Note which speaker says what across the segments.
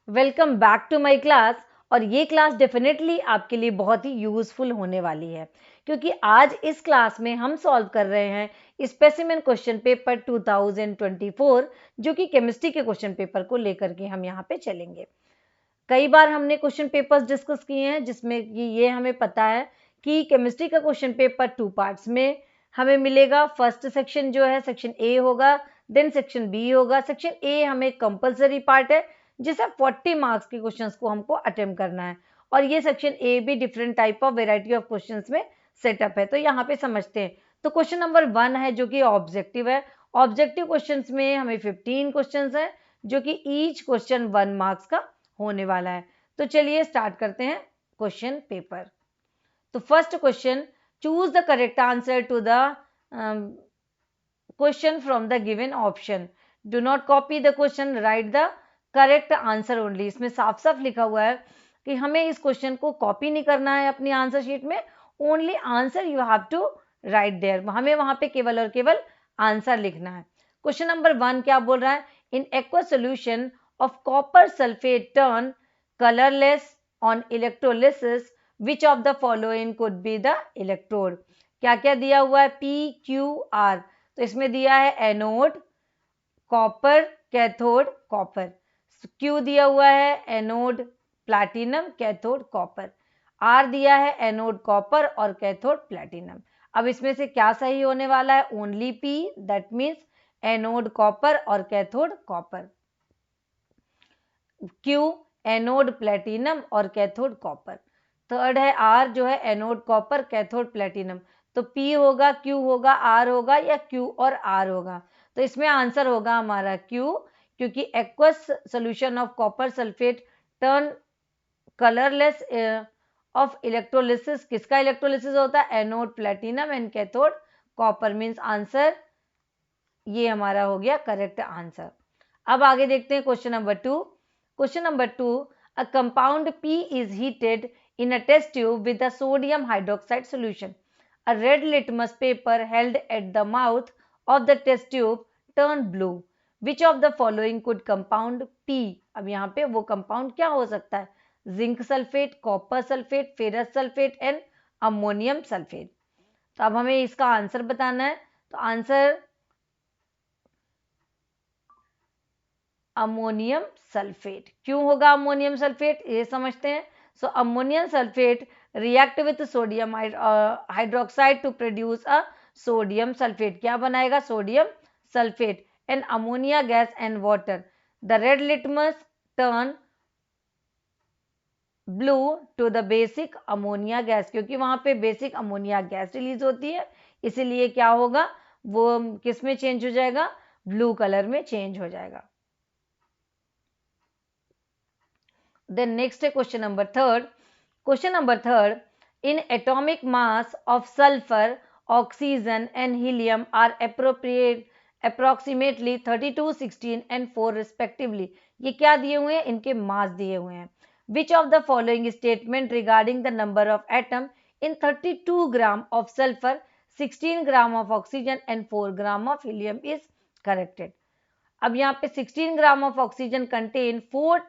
Speaker 1: Welcome back to my class. और ये class definitely आपके लिए बहुत ही यूजफुल होने वाली है, क्योंकि आज इस क्लास में हम सॉल्व कर रहे हैं स्पेसिमेन क्वेश्चन पेपर 2024, जो कि केमिस्ट्री के क्वेश्चन पेपर को लेकर के हम यहाँ पे चलेंगे। कई बार हमने क्वेश्चन पेपर्स डिस्कस किए हैं, जिसमें कि ये हमें पता है कि केमिस्ट्री का क्वेश्चन पेपर 2 पार्ट्स में हमें मिलेगा। फर्स्ट सेक्शन जो है सेक्शन ए होगा, देन सेक्शन बी होगा। सेक्शन ए हमें कंपलसरी पार्ट है, जिसे 40 मार्क्स के क्वेश्चंस को हमको अटेम्प्ट करना है। और ये सेक्शन ए भी different type of variety of questions में सेटअप है। तो यहाँ पे समझते हैं। तो क्वेश्चन नंबर 1 है, जो कि ऑब्जेक्टिव है। ऑब्जेक्टिव क्वेश्चंस में हमें 15 क्वेश्चंस है, जो कि ईच क्वेश्चन 1 मार्क्स का होने वाला है। तो चलिए स्टार्ट करते हैं क्वेश्चन पेपर। तो first question, choose the correct answer to the question from the given option. Do not copy the question, write the correct answer only. इसमें साफ साफ लिखा हुआ है कि हमें इस क्वेश्चन को कॉपी नहीं करना है अपनी आंसर शीट में, only answer you have to write there. हमें वहां पे केवल और केवल आंसर लिखना है। क्वेश्चन नंबर 1 क्या बोल रहा है? In aqua solution of copper sulfate turn colorless on electrolysis, which of the following could be the electrode? क्या क्या दिया हुआ है? P, Q, R। तो इसमें दिया है anode, copper, cathode, copper. Q दिया हुआ है anode platinum, cathode copper. R दिया है एनोड कॉपर और कैथोड प्लैटिनम। अब इसमें से क्या सही होने वाला है? Only P, that means anode copper और cathode copper. Q anode platinum और कैथोड कॉपर। थर्ड है आर, जो है एनोड कॉपर कैथोड प्लेटिनम। तो पी होगा, क्यू होगा, आर होगा, या क्यू और आर होगा? तो इसमें आंसर होगा हमारा क्यू, क्योंकि aqueous solution of copper sulphate turn colourless of electrolysis. किसका इलेक्ट्रोलिसिस होता है? Anode platinum and cathode copper. Means answer ये हमारा हो गया करेक्ट आंसर। अब आगे देखते हैं question number 2। Question number 2, a compound P is heated in a test tube with a sodium hydroxide solution. A red litmus paper held at the mouth of the test tube turned blue. Which of the following could compound P? अब यहाँ पे वो compound क्या हो सकता है? Zinc sulphate, copper sulphate, ferrous sulphate and ammonium sulphate. तो अब हमें इसका आंसर बताना है। तो आंसर अमोनियम सल्फेट। क्यों होगा अमोनियम सल्फेट, ये समझते हैं। So ammonium sulphate react with sodium hydroxide to produce a sodium sulphate. क्या बनाएगा? Sodium sulphate and ammonia gas and water. The red litmus turn blue to the basic ammonia gas, क्योंकि वहां पे basic ammonia gas release होती है, इसीलिए क्या होगा? वो किस में चेंज हो जाएगा? ब्लू कलर में चेंज हो जाएगा। Then next question number 3rd. Question number 3rd. In atomic mass of sulfur, oxygen and helium are approximately 32, 16 and 4 respectively. ये क्या दिए हुए हैं? इनके मास दिए हुए हैं। Which of the following statement regarding the number of atom in 32 gram of sulfur, 16 gram of oxygen and 4 gram of helium is corrected? अब यहाँ पे 16 gram of oxygen contain 4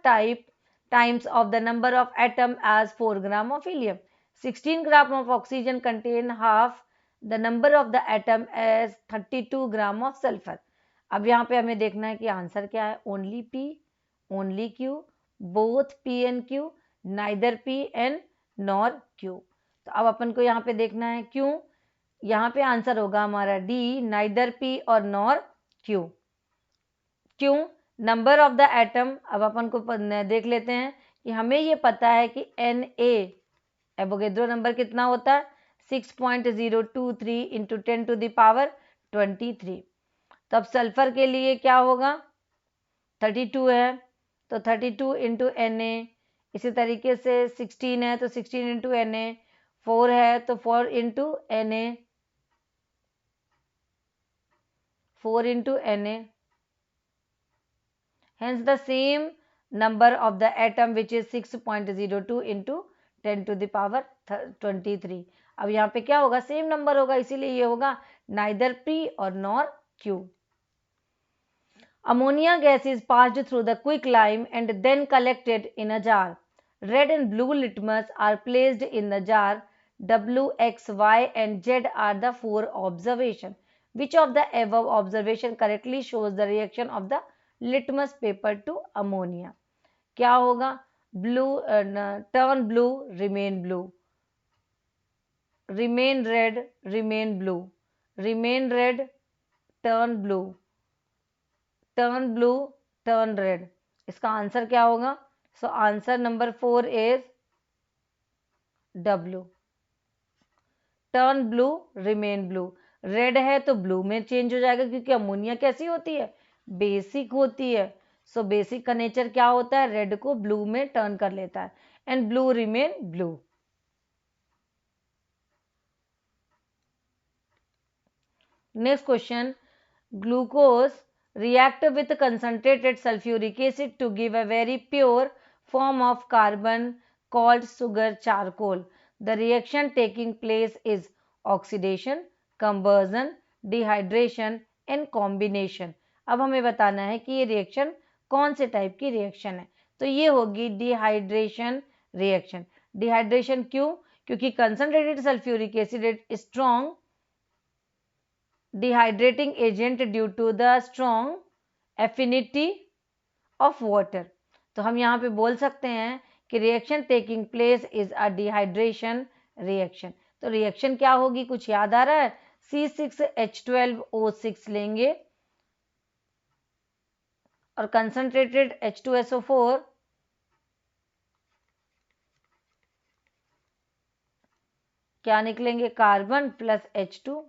Speaker 1: times of the number of atom as 4 gram of helium. 16 gram of oxygen contain half the number of the atom as 32 gram of sulfur. अब यहाँ पे हमें देखना है कि आंसर क्या है। Only P, only Q, both P and Q, neither P and nor Q। तो अब अपन को यहाँ पे देखना है क्यों। यहाँ पे आंसर होगा हमारा D, नाइदर P और नॉर Q। क्यों? Number of the atom. अब अपन को देख लेते हैं कि हमें ये पता है कि Na एवोगेड्रो नंबर कितना होता है? 6.023 इंटू 10 टू द पावर 23। तो अब सल्फर के लिए क्या होगा? 32 है तो 32 इंटू Na। इसी तरीके से 16 है तो 16 इंटू Na। 4 है तो 4 into Na, 4 into Na। Hence the same number of the atom which is 6.02 into 10 to the power 23। अब यहाँ पे क्या होगा? सेम नंबर होगा, इसीलिए ये होगा नाइदर P और nor Q। Ammonia gas is passed through the quicklime and then collected in a jar. Red and blue litmus are placed in the jar. W, X, Y and Z are the four observations. Which of the above observation correctly shows the reaction of the litmus paper to ammonia? क्या होगा? Blue turn blue, remain blue. Remain red, remain blue. Remain red, turn blue. Turn blue, turn red. इसका answer क्या होगा? So answer number 4 is W. Turn blue, remain blue. Red है तो blue में change हो जाएगा क्योंकि अमोनिया कैसी होती है? बेसिक होती है. सो बेसिक का नेचर क्या होता है? रेड को ब्लू में टर्न कर लेता है and blue remain blue. Next question. Glucose react with concentrated sulfuric acid to give a very pure form of carbon called sugar charcoal. The reaction taking place is oxidation, conversion, dehydration and combination. अब हमें बताना है कि ये reaction कौन से type की reaction है. तो ये होगी डिहाइड्रेशन रिएक्शन. डिहाइड्रेशन क्यों? क्योंकि concentrated sulphuric acid is strong dehydrating agent due to the strong affinity of water. तो हम यहाँ पे बोल सकते हैं कि reaction taking place is a dehydration reaction. तो रिएक्शन क्या होगी? कुछ याद आ रहा है? C6H12O6 लेंगे और कंसंट्रेटेड H2SO4 क्या निकलेंगे? Carbon plus H2O.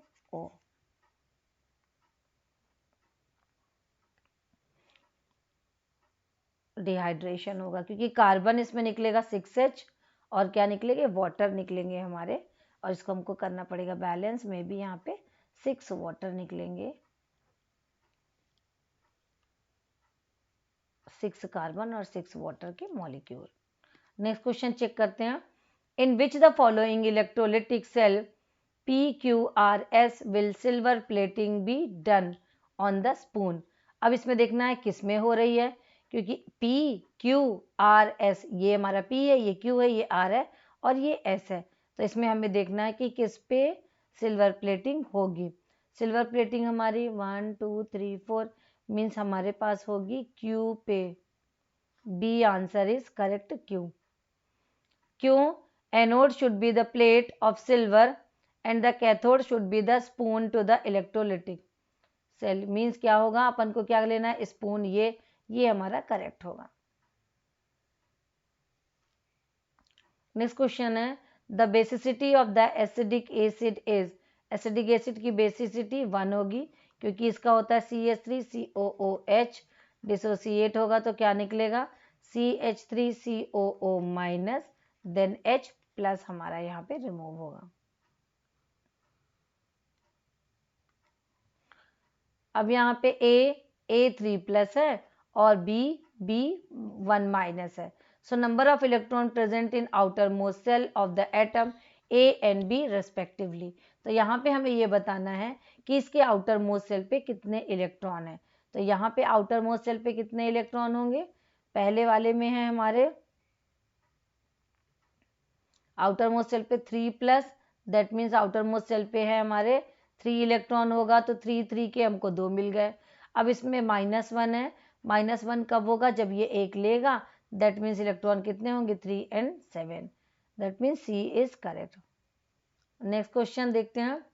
Speaker 1: डिहाइड्रेशन होगा क्योंकि कार्बन इसमें निकलेगा 6H और क्या निकलेंगे? वाटर निकलेंगे हमारे. और इसको हमको करना पड़ेगा बैलेंस में भी. यहाँ पे 6 वाटर निकलेंगे, 6 कार्बन और 6 वाटर के मॉलिक्यूल. नेक्स्ट क्वेश्चन चेक करते हैं. In which the following electrolytic cell PQRS will silver plating be done on the spoon. अब इसमें देखना है किस में हो रही है क्योंकि PQRS ये हमारा P है, ये Q है, ये R है और ये S है. तो इसमें हमें देखना है कि किस पे सिल्वर प्लेटिंग होगी. सिल्वर प्लेटिंग हमारी 1 2 3 4 मीन्स हमारे पास होगी Q पे. B answer is correct. क्यों? Anode should be the plate of silver and the cathode should be the spoon to the electrolytic cell. Means क्या होगा? अपन को क्या लेना है? स्पून. ये हमारा करेक्ट होगा. नेक्स्ट क्वेश्चन है. The basicity of the acidic acid is. Acidic acid की बेसिसिटी 1 होगी क्योंकि इसका होता है CH3COOH. डिसोसिएट होगा तो क्या निकलेगा? CH3COO minus then H plus हमारा यहाँ पे रिमूव होगा. अब यहाँ पे A3 प्लस है और B1 माइनस है. So number of electron present in outer most shell of the atom A and B respectively. तो यहाँ पे हमें ये बताना है कि इसके आउटर मोस्ट सेल पे कितने इलेक्ट्रॉन है. तो यहाँ पे आउटर मोस्ट सेल पे कितने इलेक्ट्रॉन होंगे? पहले वाले में है हमारे आउटर मोस्ट सेल पे 3 plus. That means outer most shell पे है हमारे 3 इलेक्ट्रॉन होगा. तो 3 के हमको 2 मिल गए. अब इसमें -1 है. -1 कब होगा? जब ये 1 लेगा. दैट मीन्स इलेक्ट्रॉन कितने होंगे? 3 and 7. That means C is correct. Next question देखते हैं.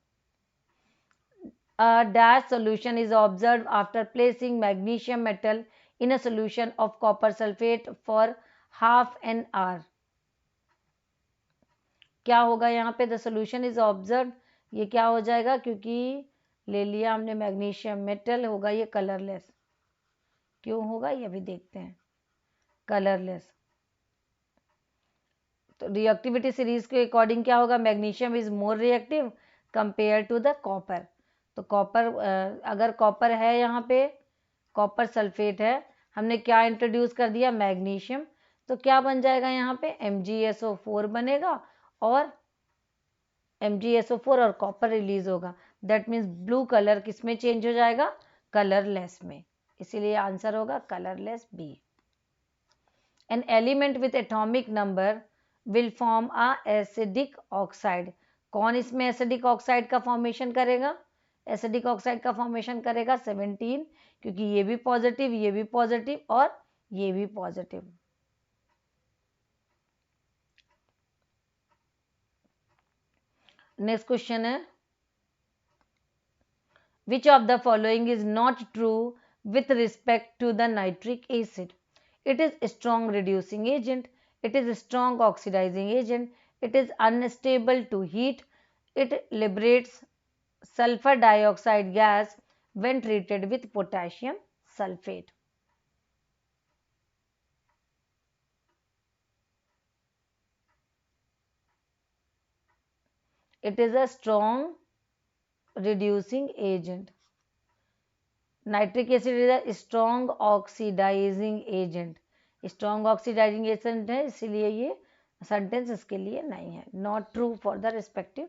Speaker 1: A dash solution is observed after placing magnesium metal in a solution of copper sulfate for half an hour. क्या होगा यहाँ पे? The solution is observe. ये क्या हो जाएगा? क्योंकि ले लिया हमने मैग्नीशियम मेटल, होगा ये कलरलेस. क्यों होगा ये भी देखते हैं. कलरलेस. तो रिएक्टिविटी सीरीज के अकॉर्डिंग क्या होगा? Magnesium is more reactive compare to the copper. तो कॉपर, अगर कॉपर है यहाँ पे, कॉपर सल्फेट है, हमने क्या इंट्रोड्यूस कर दिया? मैग्नीशियम. तो क्या बन जाएगा यहाँ पे? MgSO4 बनेगा और MgSO4 और कॉपर रिलीज होगा. दैट मीन्स ब्लू कलर किस में चेंज हो जाएगा? कलरलेस में. इसीलिए आंसर होगा colourless B. An element with atomic number will form a acidic oxide. कौन इसमें एसिडिक ऑक्साइड का फॉर्मेशन करेगा? एसिडिक ऑक्साइड का फॉर्मेशन करेगा 17, क्योंकि ये भी पॉजिटिव और ये भी पॉजिटिव। नेक्स्ट क्वेश्चन है, which of the following is not true with respect to the nitric acid? It is a strong reducing agent, it is a strong oxidizing agent, it is unstable to heat, it liberates sulfur dioxide gas when treated with potassium sulfate. It is a strong reducing agent. Nitric acid is a strong oxidising agent. Strong oxidising agent है, इसीलिए ये sentence इसके लिए नहीं है, not true for the respective.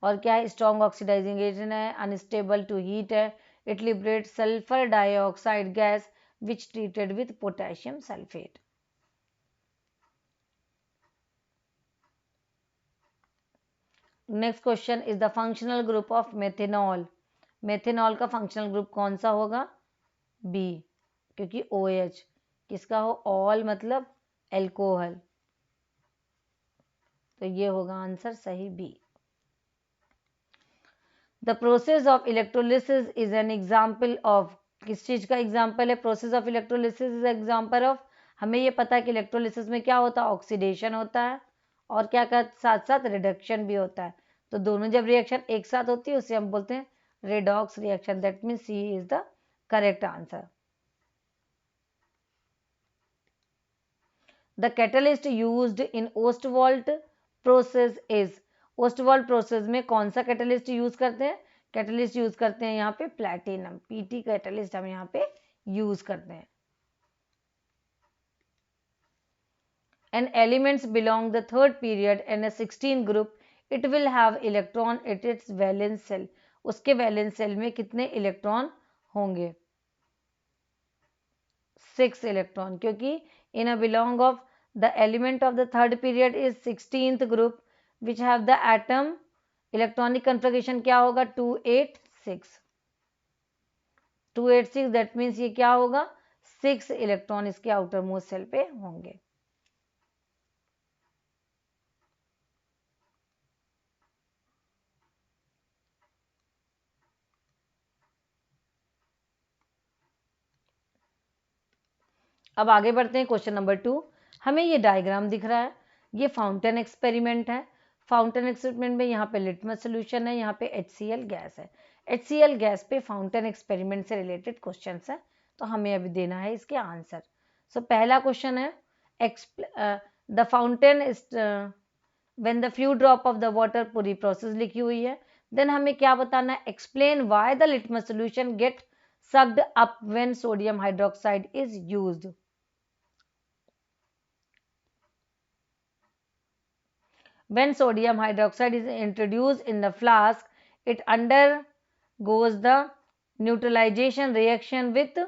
Speaker 1: और क्या है? स्ट्रॉन्ग ऑक्सीडाइजिंग एजेंट है, अनस्टेबल टू हीट है, it liberate sulphur dioxide gas which treated with potassium sulphate. Next question is the functional group of methanol. Methanol का फंक्शनल ग्रुप कौन सा होगा? B, क्योंकि OH किसका हो? ऑल मतलब एल्कोहल, तो ये होगा आंसर सही B. The process of electrolysis is an example of, किस चीज का एग्जाम्पल है? Process of electrolysis is example of, हमें ये पता है कि इलेक्ट्रोलिसिस में क्या होता है? ऑक्सीडेशन होता है और क्या का साथ साथ रिडक्शन भी होता है। तो दोनों जब रिएक्शन एक साथ होती है उसे हम बोलते हैं redox reaction. That means C is the correct answer. The catalyst used in Ostwald process is, Ostwald process में कौन सा कैटलिस्ट यूज करते हैं? कैटलिस्ट यूज करते हैं यहाँ पे प्लैटिनम, PT कैटलिस्ट हम यहाँ पे यूज करते हैं। And elements belong the third period in a 16 group. It will have electron at its valence cell. उसके वैलेंस सेल में कितने इलेक्ट्रॉन होंगे? 6 इलेक्ट्रॉन, क्योंकि in a belong of the element of the third period is 16th group which have the atom electronic configuration क्या होगा? 286। 286 that means ये क्या होगा? 6 इलेक्ट्रॉन इसके आउटर मोस्ट सेल पे होंगे। अब आगे बढ़ते हैं क्वेश्चन नंबर 2। हमें ये डायग्राम दिख रहा है, ये फाउंटेन एक्सपेरिमेंट है। फाउंटेन एक्सपेरिमेंट में यहाँ पे लिटमस सोल्यूशन है, यहाँ पे HCl गैस है। HCl गैस पे फाउंटेन एक्सपेरिमेंट से रिलेटेड क्वेश्चन है, तो हमें अभी देना है इसके आंसर। सो पहला क्वेश्चन है, the fountain when the few drop of the water, पूरी प्रोसेस लिखी हुई है। देन हमें क्या बताना है? Explain why the litmus solution get sucked up when sodium hydroxide is used. When sodium hydroxide is introduced in the flask, it undergoes the neutralization reaction with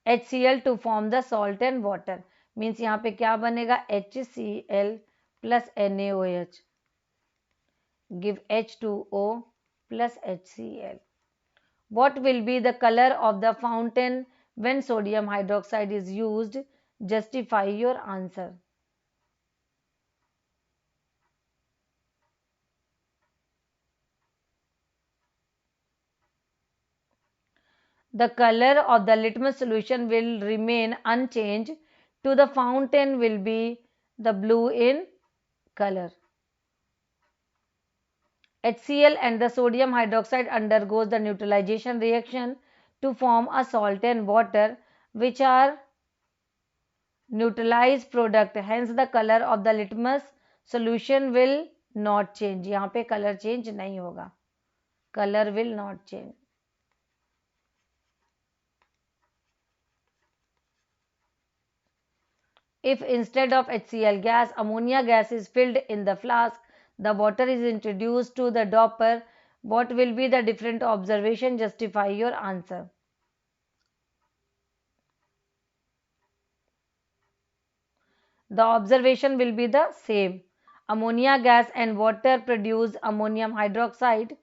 Speaker 1: HCl to form the salt and water. Means यहाँ पे क्या बनेगा? HCl plus NaOH give H2O plus HCl. What will be the color of the fountain when sodium hydroxide is used? Justify your answer. The color of the litmus solution will remain unchanged. To the fountain will be the blue in color. HCl and the sodium hydroxide undergoes the neutralization reaction to form a salt and water, which are neutralized product. Hence the color of the litmus solution will not change. यहाँ पे color change नहीं होगा. Color will not change. If instead of HCl gas, ammonia gas is filled in the flask, the water is introduced to the dropper, what will be the different observation? Justify your answer. The observation will be the same. Ammonia gas and water produce ammonium hydroxide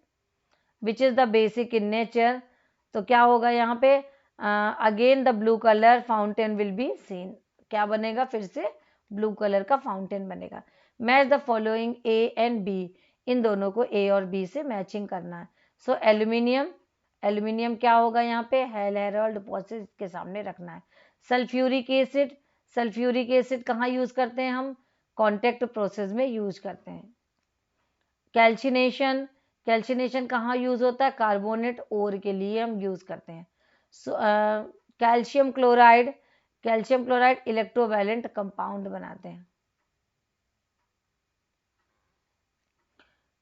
Speaker 1: which is the basic in nature. तो क्या होगा यहाँ पे, again the blue colour fountain will be seen. क्या बनेगा, फिर से blue colour का फाउंटेन बनेगा. Match the following A and B. इन दोनों को ए और बी से मैचिंग करना है. सो एल्यूमिनियम, एल्यूमिनियम क्या होगा यहाँ पे, हेल हेरोल्ड डिपॉजिट के सामने रखना है. सल्फ्यूरिक एसिड, सल्फ्यूरिक एसिड कहाँ यूज करते हैं हम, कॉन्टेक्ट प्रोसेस में यूज करते हैं. कैल्शिनेशन, कैल्शिनेशन कहाँ यूज होता है, कार्बोनेट ओर के लिए हम यूज करते हैं. Calcium chloride, calcium chloride electrovalent compound बनाते हैं.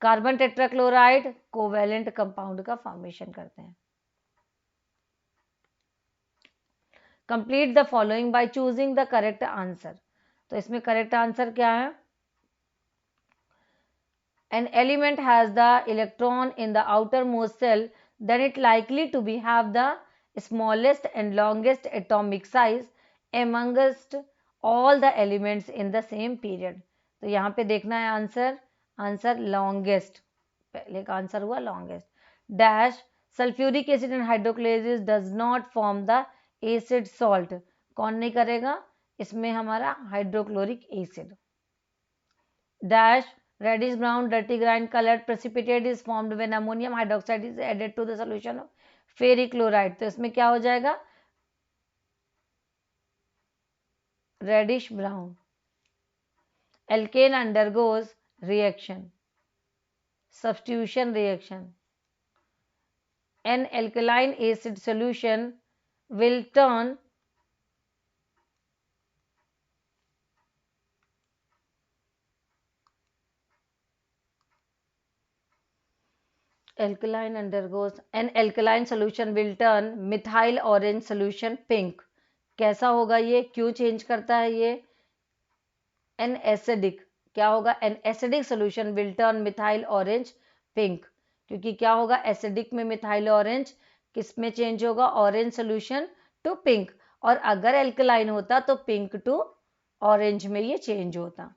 Speaker 1: कार्बन टेट्राक्लोराइड कोवैलेंट कंपाउंड का फॉर्मेशन करते हैं. Complete the following by choosing the correct answer. तो इसमें करेक्ट आंसर क्या है, an element has the electron in the outermost shell, then it likely to be have the smallest and longest atomic size amongst all the elements in the same period. तो यहाँ पे देखना है answer, answer longest, पहले का answer हुआ longest. Dash sulphuric acid and hydrochloric does not form the acid salt. कौन नहीं करेगा, इसमें हमारा hydrochloric acid. Dash reddish brown dirty grind colored precipitate is formed when ammonium hydroxide is added to the solution of ferric chloride. तो इसमें क्या हो जाएगा, reddish brown. alkane undergoes reaction, substitution reaction. An alkaline acid solution will turn alkaline undergoes an alkaline solution will turn methyl orange solution pink. कैसा होगा ये, क्यों change करता है ये, एन एसिडिक. क्या होगा, an acidic solution will turn methyl orange pink. क्योंकि क्या होगा, एसिडिक में मिथाइल ऑरेंज किस में चेंज होगा, ऑरेंज सोल्यूशन टू पिंक. और अगर एल्कलाइन होता तो पिंक टू ऑरेंज में ये चेंज होता.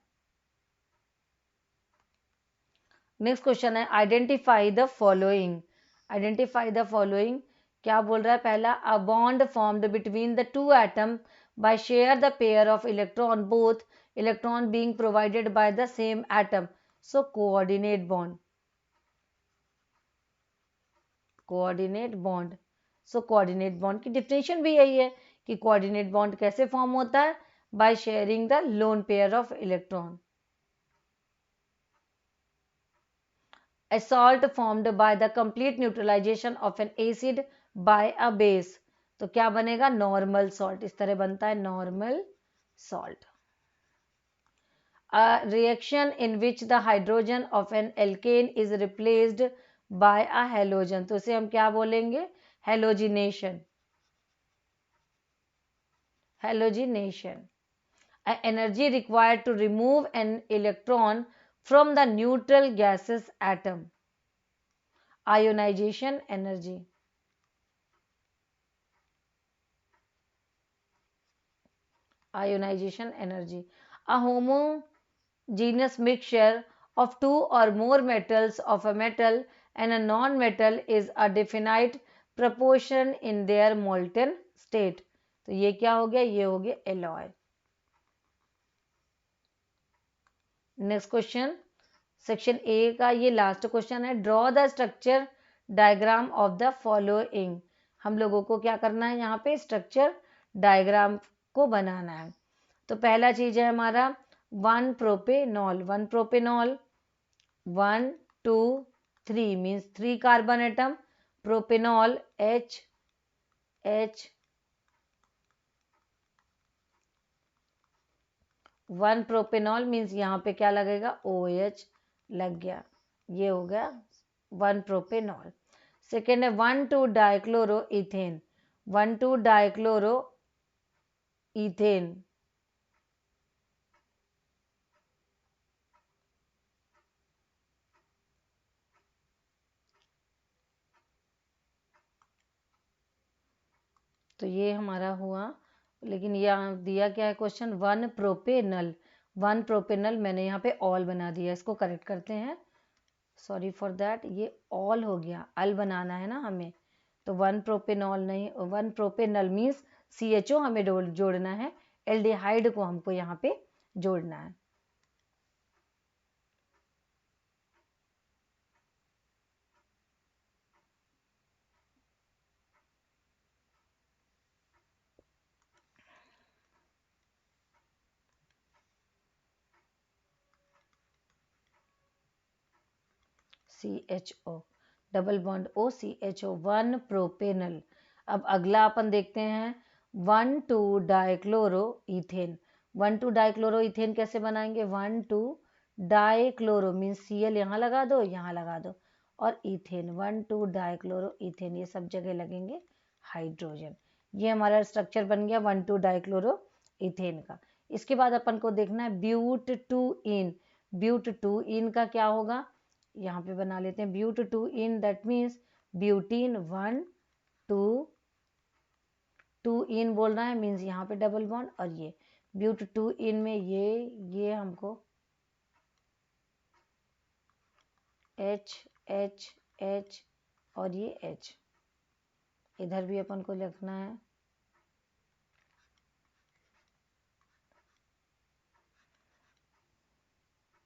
Speaker 1: नेक्स्ट क्वेश्चन है identify the following. Identify the following क्या बोल रहा है, पहला a bond formed between the two atom by share the pair of electron both electron being provided by the same atom. So coordinate bond, coordinate bond. So coordinate bond की definition भी यही है कि कोऑर्डिनेट बॉन्ड कैसे form होता है, by sharing the lone pair of electron. A salt formed by the complete neutralization of an acid by a base. तो क्या बनेगा, नॉर्मल सॉल्ट. इस तरह बनता है normal salt. A reaction in which the hydrogen of an alkane is replaced by a halogen. तो इसे हम क्या बोलेंगे, halogenation. Halogenation. A energy required to remove an electron from the neutral gases atom. Ionization energy. Ionization energy. A homogeneous mixture of two or more metals of a metal and a non-metal is a definite proportion in their molten state. तो ये क्या हो गया, ये हो गया alloy. Next question section A का ये लास्ट क्वेश्चन है. Draw the structure diagram of the following. हम लोगों को क्या करना है, यहाँ पे स्ट्रक्चर डायग्राम को बनाना है. तो पहला चीज है हमारा 1 propanol. 1 propanol 1 2 3 means 3 carbon atom. Propanol H H 1 propanol means यहाँ पे क्या लगेगा, OH लग गया, ये हो गया 1 प्रोपेनॉल. सेकेंड है 1 2 डाइक्लोरो इथेन. 1 2 dichloro ethane. तो ये हमारा हुआ लेकिन यहाँ दिया क्या है क्वेश्चन, 1 प्रोपेनल, 1 प्रोपेनल, मैंने यहाँ पे ऑल बना दिया, इसको करेक्ट करते हैं, सॉरी फॉर दैट, ये ऑल हो गया, अल बनाना है ना हमें, तो 1 प्रोपेनॉल नहीं, 1 प्रोपेनल मीन्स CHO हमें जोड़ना है, एल्डिहाइड को हमको यहाँ पे जोड़ना है। CHO, double bond O CHO, 1 propanal. अब अगला अपन देखते हैं 1,2 डाइक्लोरो इथेन। 1,2 डाइक्लोरो इथेन कैसे बनाएंगे, 1,2 डाइक्लोरो मीन्स Cl यहाँ लगा दो, यहाँ लगा दो, और इथेन, 1,2 डाइक्लोरो इथेन, ये सब जगह लगेंगे हाइड्रोजन। ये हमारा स्ट्रक्चर बन गया 1,2 डाइक्लोरो इथेन का। इसके बाद अपन को देखना है ब्यूट टू इन। ब्यूट टू इन का क्या होगा, यहाँ पे बना लेते हैं but two ene, that means butene 1 2 2 ene बोल रहा है, मीन्स यहाँ पे डबल बॉन्ड, और ये ब्यूट टू इन में ये हमको H H H और ये H, इधर भी अपन को लिखना है,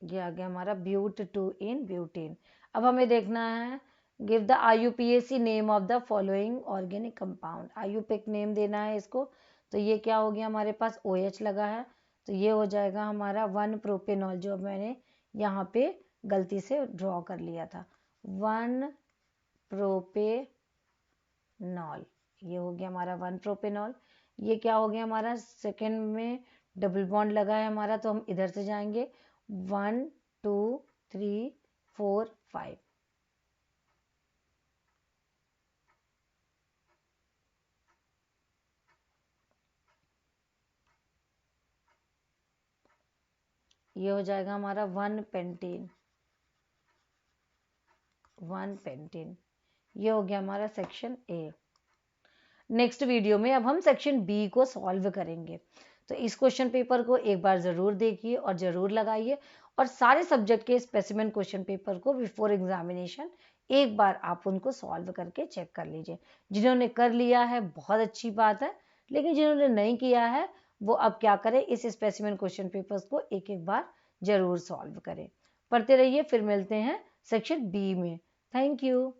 Speaker 1: ये आ गया हमारा ब्यूट टू इन ब्यूटेन। अब हमें देखना है give the IUPAC name of the following organic compound, IUPAC name देना है इसको। तो ये क्या हो गया, हमारे पास OH लगा है, तो ये हो जाएगा हमारा 1 प्रोपेनॉल, जो मैंने यहाँ पे गलती से ड्रॉ कर लिया था, 1 प्रोपेनॉल, ये हो गया हमारा 1 प्रोपेनॉल। ये क्या हो गया हमारा, सेकेंड में डबल बॉन्ड लगा है हमारा, तो हम इधर से जाएंगे 1 2 3 4 5, ये हो जाएगा हमारा 1 पेंटेन, 1 पेंटेन, ये हो गया हमारा सेक्शन A। नेक्स्ट वीडियो में अब हम सेक्शन B को सॉल्व करेंगे। तो इस क्वेश्चन पेपर को एक बार ज़रूर देखिए और ज़रूर लगाइए, और सारे सब्जेक्ट के स्पेसिमेन क्वेश्चन पेपर को बिफोर एग्जामिनेशन एक बार आप उनको सॉल्व करके चेक कर लीजिए। जिन्होंने कर लिया है बहुत अच्छी बात है, लेकिन जिन्होंने नहीं किया है वो अब क्या करें, इस स्पेसिमेन क्वेश्चन पेपर्स को एक एक बार ज़रूर सॉल्व करें। पढ़ते रहिए, फिर मिलते हैं सेक्शन B में। Thank you.